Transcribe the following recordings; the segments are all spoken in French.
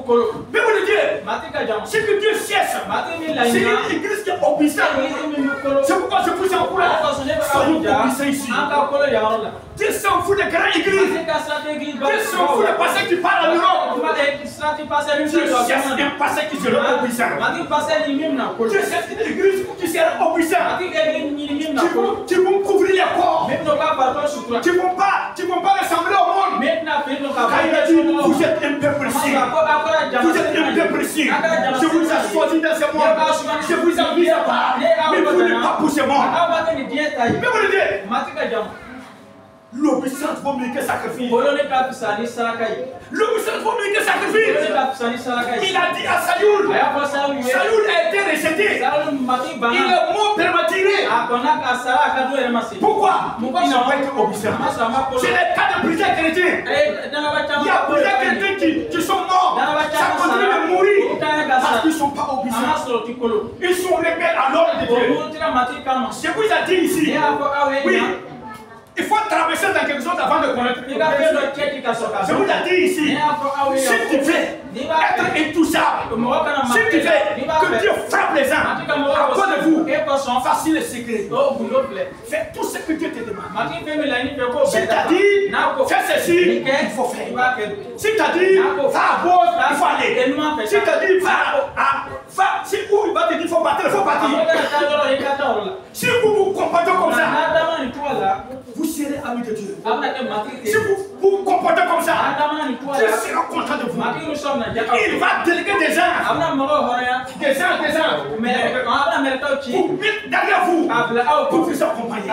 de Dieu, c'est que Dieu cesse. C'est une église qui est obéissante. C'est pourquoi je vous encourage. Soyons obéissants ici. Dieu s'en fout des grandes églises. Dieu s'en fout des pasteurs qui parlent en Europe. Dieu cherche un pasteur qui sera obéissant. Dieu cherche une église qui sera obéissante. Qui vont couvrir les corps. Qui ne vont pas ressembler au monde. Quand il a dit, vous êtes un peuple signe. Vous êtes un peuple signe. Je vous ai choisi dans ce monde. Je vous ai mis à part. Mais vous n'êtes pas pour ce monde. Mais vous le dites. L'obéissance vaut mieux que sacrifice. L'obéissance vaut mieux que sacrifice. Il a dit à Sayoul. Sayoul a été rejeté. Il est mort prématuré. Pourquoi? Ils n'ont pas été obéissants. C'est le cas de plusieurs chrétiens. Il y a plusieurs chrétiens qui sont morts. Ça continue de mourir parce qu'ils ne sont pas obéissants. Ils sont rebelles à l'ordre de Dieu. Je vous ai dit ici. Oui. Il faut traverser dans quelque chose avant de connaître. Je vous l'ai dit ici. Si tu veux être intouchable, si tu veux que Dieu frappe les gens à cause de vous, voici le secret. Fais tout ce que Dieu te demande. Si tu as dit, fais ceci, il faut faire. Si tu as dit, va à gauche, il faut aller. Si tu as dit, va, si où il va te dire, il faut partir, il faut partir. Si vous vous comportez comme ça, vous serez amis de Dieu. Si vous vous comportez comme ça, Dieu sera content de vous. Il va déléguer des gens. Des gens. Pour mettre derrière vous. Pour vous accompagner.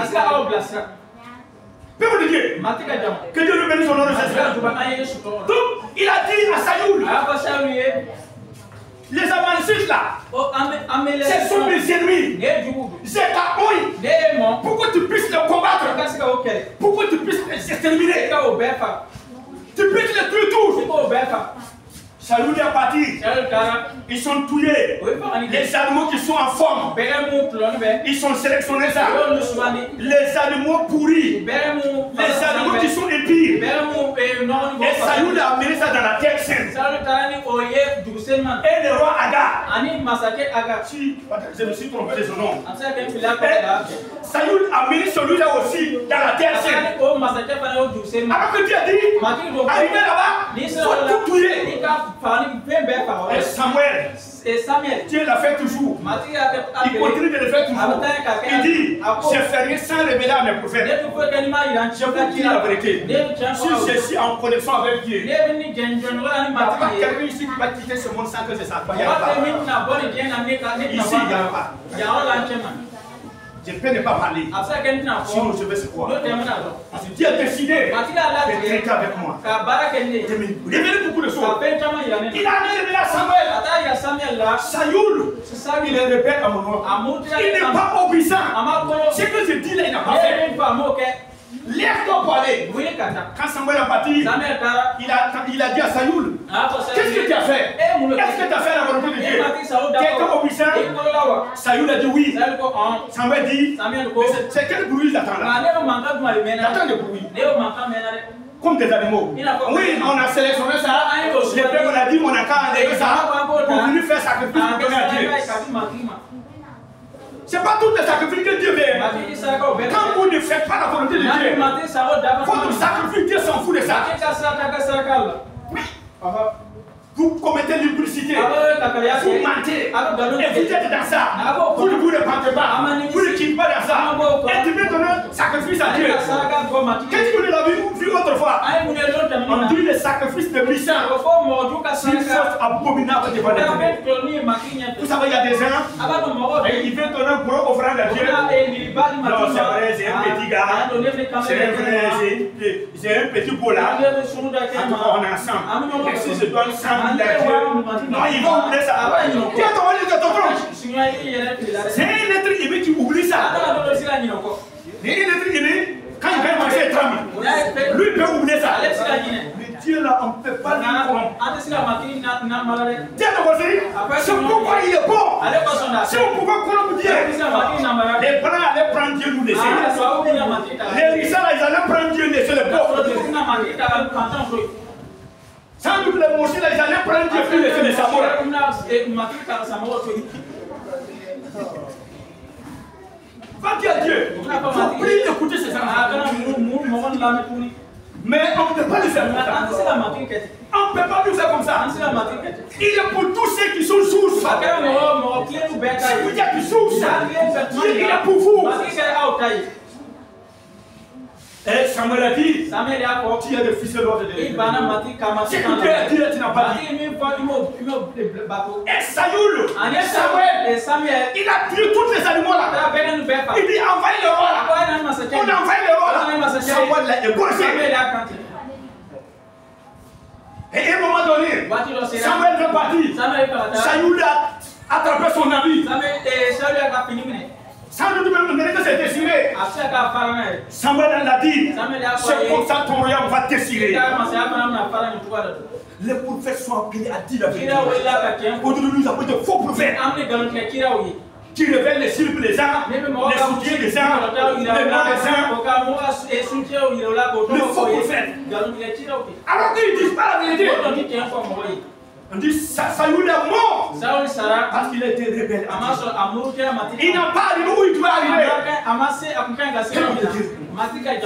Peuple de Dieu. Que Dieu le bénisse au nom de Jésus. Donc, il a dit à Sayoul. Les Amalécites là, ce sont mes ennemis. J'ai ta oeil. Pourquoi tu puisses les combattre? Pourquoi tu puisses les exterminer? Tu puisses les tuer tous. Sayoul est parti. Ils sont tués. Les animaux qui sont en forme, ils sont sélectionnés ça. Les animaux pourris, les animaux qui sont impies. Et Sayoul a amené ça dans la terre sainte. Et le roi Aga, si je me suis trompé de son nom, Sayoul a amené celui-là aussi dans la terre sainte. Alors que Dieu a dit, arrivez là-bas, il faut tout tuer. Et Samuel, Dieu l'a fait toujours. Il continue de le faire toujours. Il dit, je ferai sans révéler à mes prophètes. Je vous dis la vérité. Si je suis en connexion avec Dieu, il n'y a pas quelqu'un ici qui va quitter ce monde sans que c'est ça. Il n'y a pas. Ici, il n'y a pas. Je peux ne pas parler. Sinon, je vais se croire. Parce que Dieu a décidé de traiter avec moi. De me révéler beaucoup de choses. Il a révélé à Samuel. Sayoul, il est rebelle à mon nom. Il n'est pas obéissant. Ce que je dis là, il n'a pas fait. Lève-toi pour aller. Quand Samuel est parti, il a dit à Sayoul, qu'est-ce que tu as fait? Est-ce que tu as fait la volonté de Dieu? Tu es obéissant? Sayoul a dit oui. Samuel dit, c'est quel bruit il attend là? Attends le bruit. Comme des animaux. Oui, on a sélectionné ça. Le peuple a dit, on a qu'à enlever ça pour venir faire sacrifice pour donner à Dieu. Ce n'est pas tout le sacrifice que Dieu veut. Quand vous ne faites pas la volonté de Dieu, votre sacrifice, Dieu s'en fout de ça. Oui. Vous commettez l'impudicité, vous mentez, et vous êtes dans ça. Vous ne vous répandez pas, vous ne quittez pas dans ça. Et tu veux donner un sacrifice à Dieu. Qu'est-ce que vous l'avez vu autrefois? On dit le sacrifice de puissant. C'est une chose abominable devant Dieu. Vous savez, il y a des gens, et il veut donner un gros offrande à Dieu. Non, c'est vrai, c'est un petit gars. C'est vrai, c'est un petit beau là. On est ensemble. Et si je donne 100 000 à Dieu, non, il va oublier ça. Qui a tombé de ton tronc? C'est un être humain qui oublie ça. Mais un être humain, quand il va manger 30 000, lui peut oublier ça. Mais Dieu là, on ne peut pas lui corrompre. Dieu c'est pourquoi il est bon. Si on pouvait corrompre Dieu, les blancs allaient prendre Dieu nous laisser. Les riches là, ils allaient prendre Dieu laisser les pauvres. Sans doute les mochis là, ils allaient prendre Dieu Va dire à Dieu. Faut prier d'écouter ces enfants. Mais on ne peut pas le faire comme ça. On ne peut pas le faire comme ça. Il est pour tous ceux qui sont sourds. Si vous dites qu'ils sont sourds, il est pour vous. Et Samuel a dit, tu as des fils de l'ordre de Dieu. C'est que Dieu a dit, tu n'as pas dit. Et Samuel, il a tué tous les animaux là. Il dit, envoyez le roi là. On envoie le roi là. Samuel l'a égorgé. Et à un moment donné, Samuel veut partir. Saül a attrapé son ami. Sans doute même donner que c'est désiré. Samuel l'a dit. C'est comme ça ton royaume va désirer. Les prophètes sont appelés à dire la vérité. Aujourd'hui, nous avons de faux prophètes qui révèlent les cibles des uns, les soutiens des uns, les noms des uns, les faux prophètes. Alors qu'ils ne disent pas la vérité. On dit Saül est mort parce qu'il a été rebelle. Il n'a pas arrivé où il doit arriver.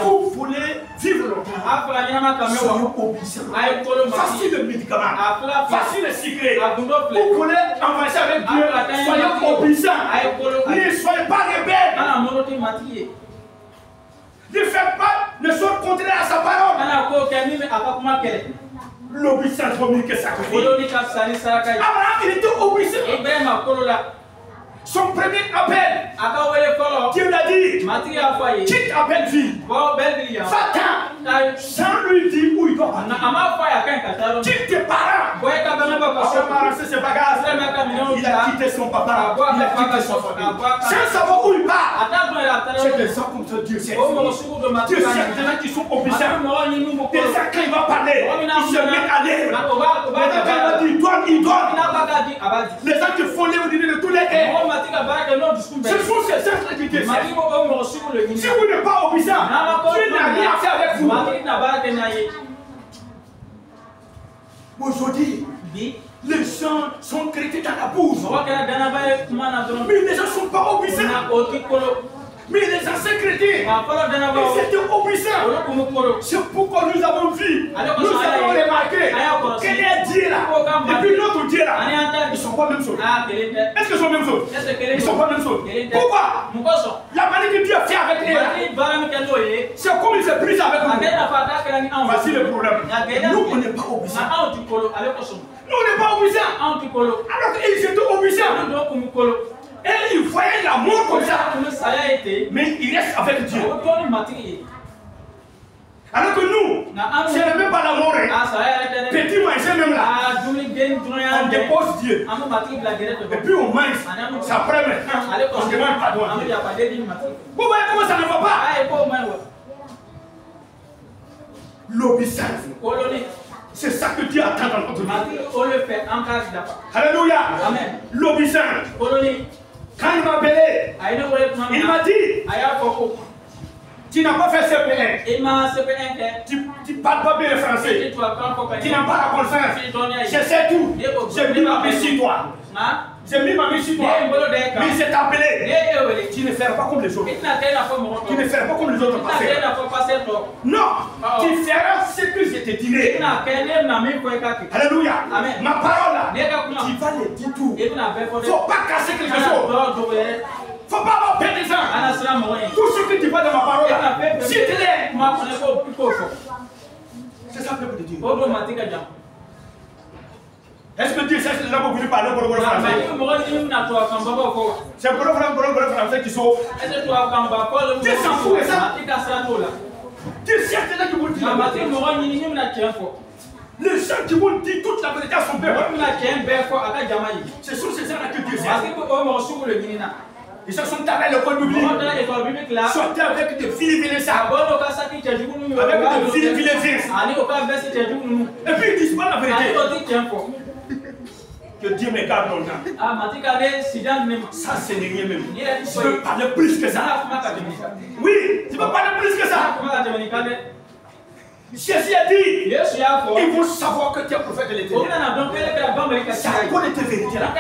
Vous voulez vivre longtemps. Soyez obéissants. Facile le médicament. Facile le secret. Vous voulez avancer avec Dieu. Soyez obéissants. Ne soyez pas rebelles. Ne faites pas le choses contraires à sa parole. L'obéissance vaut mieux que sacrifice. Abraham, il était obéissant. Son premier appel, Dieu l'a dit, quitte à belle vie, va-t'en, sans lui dire où il doit partir. Quitte tes parents. Son parent, c'est ses bagages. Il a quitté son papa, il a quitté son famille. Sans savoir où il part. C'est des gens comme ça, Dieu sait. Dieu sait des gens qui sont obéissants. Des gens, quand il va parler, ils se mettent à l'air. Quand il doit dire, il donne. Les gens qui font les de tous les airs. Ce sont ces gens qui décèdent. Si vous n'êtes pas obéissant, Dieu n'a rien à faire avec vous. Aujourd'hui, les gens sont chrétiens dans la bourse. Mais les gens ne sont pas obéissants. Mais les anciens chrétiens, ils étaient obéissants. C'est pourquoi nous avons vu, nous avons remarqué quel est Dieu là. Et puis l'autre Dieu là, ils ne sont pas même choses. Est-ce qu'ils sont même choses? Ils ne sont pas même choses. Pourquoi? La manière que Dieu a fait avec eux, c'est comme il s'est pris avec nous. Voici le problème. Nous, on n'est pas obéissants. Nous, on n'est pas obéissants. Alors qu'ils étaient obéissants. Et il voyait l'amour comme ça. Mais il reste avec Dieu. Alors que nous, ce n'est même pas l'amour. Petit manger même là. On dépose Dieu. Et puis on mange. C'est après même. On demande pardon à Dieu. Vous voyez comment ça ne va pas? L'obéissance. C'est ça que Dieu attend dans notre vie. Alléluia. L'obéissance. Quand il m'a appelé, il m'a dit, tu n'as pas fait CP1. Tu ne parles pas bien le français. Tu n'as pas la connaissance. Je sais tout. J'ai mis ma main sur toi. J'ai mis ma main sur toi. Mais il s'est appelé. Tu ne feras pas comme les autres. Tu ne feras pas comme les autres passés. Non. Tu feras ce que je te dirai. Alléluia. Ma parole là, tu vas le dire tout. Il ne faut pas casser quelque chose. Il ne faut pas avoir peur des gens. Tout ce que tu vois dans ma parole là, si tu l'es. C'est ça le peuple de Dieu. Est-ce que Dieu sait que les gens vont venir parler pour le français? C'est pour le français qui sont. Dieu s'en fout de ça. Dieu sait que les gens qui vont dire la vérité. Les gens qui vont dire toute la vérité à son peuple. Ce sont ces gens-là que Dieu sait. Ils se sont avec l'école biblique. Ils sont avec des filles ça. Avec des filles et puis ils disent pas la vérité. Que Dieu me garde longtemps. Ça, c'est rien même. Je veux parler plus que ça. Oui, je veux parler plus que ça. Jésus a dit, ils vont savoir que tu es prophète de l'Éternel. C'est à cause de tes vérités là.